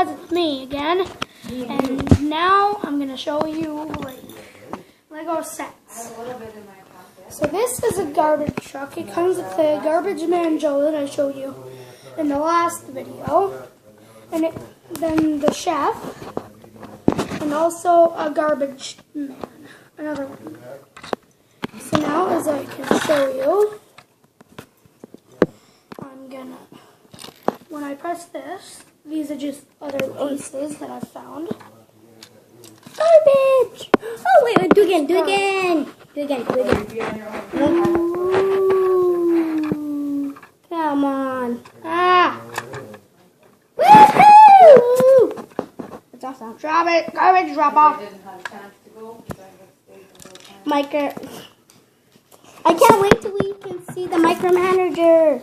with me again, and now I'm gonna show you Lego sets. So this is a garbage truck. It comes with the garbage man Joe that I showed you in the last video, and then the chef, and also a garbage man, another one. So now, as I can show you, when I press this, these are just other pieces that I found. Garbage! Oh, wait, do it again. Ooh, come on. Ah! Woohoo! That's awesome. Drop it, garbage drop off. I can't wait till we can see the micromanager.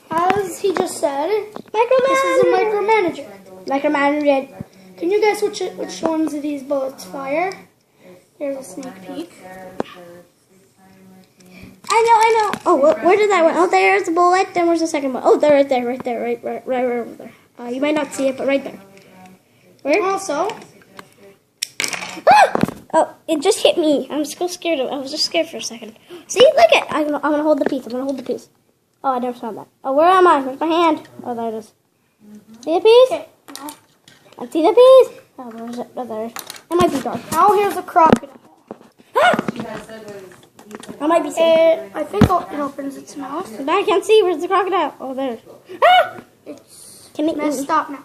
As he just said, Micromanager. this is a micromanager. Micromanager. Can you guess which ones of these bullets fire? Here's a sneak peek. I know. Oh, where did that one? Oh, there's the bullet. Then where's the second one? Oh, they're right there, right over there. You might not see it, but right there. Where? Also, Ah! Oh, it just hit me. I'm so scared. I was just scared for a second. See, look it. I'm gonna hold the piece. Oh, I never found that. Oh, where am I? Where's my hand? Oh, there it is. See the piece? okay, I see the piece. Oh, where is it? Oh, there it is. It might be dark. now here's a crocodile. Ah! I might be safe. I think it opens its mouth. But I can't see. Where's the crocodile? Oh, there. Ah! It's Can it eat messed me? up now.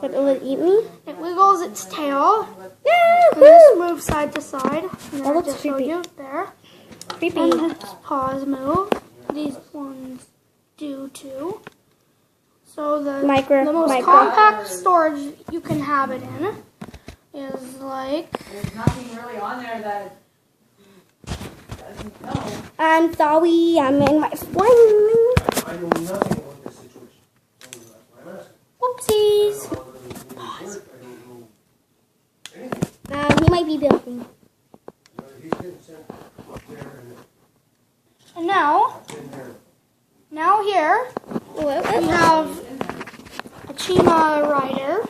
But will it eat me? It wiggles its tail. Yeah! And this moves side to side. And That I looks just showed creepy. you there. Creepy. And its paws move. These ones do too. So the most compact storage you can have it in is like. There's nothing really on there that doesn't know. I'm sorry. I'm in my swing. I know nothing about this situation. That's why I'm asking. Whoopsies. I don't know anything. He might be building. He's getting sent up there And now in there. here we have a Chima rider.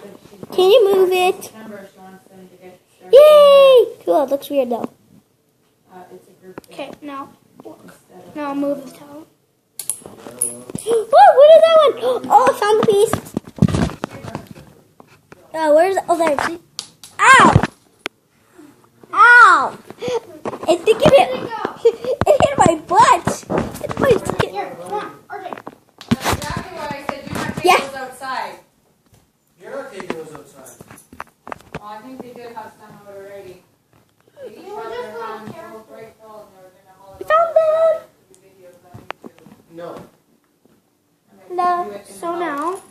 Can you move it? Remember, she wants them to get started. Yay! Cool. It looks weird though. It's a group thing. Okay, now move the tail. Whoa! What is that one? Oh, I found the piece. Where's? Oh, there. See? Ow! Ow! It's thinking it. It hit my butt. It's my skin. Here, come on, RJ. That's exactly why I said do not take Yeah. those outside. You're not taking those outside. Well, I think they did have some of it already. They each were had just their not hands careful. both right full and they were going to haul it Found them. videos on YouTube. No. And they No. do it in So the house. now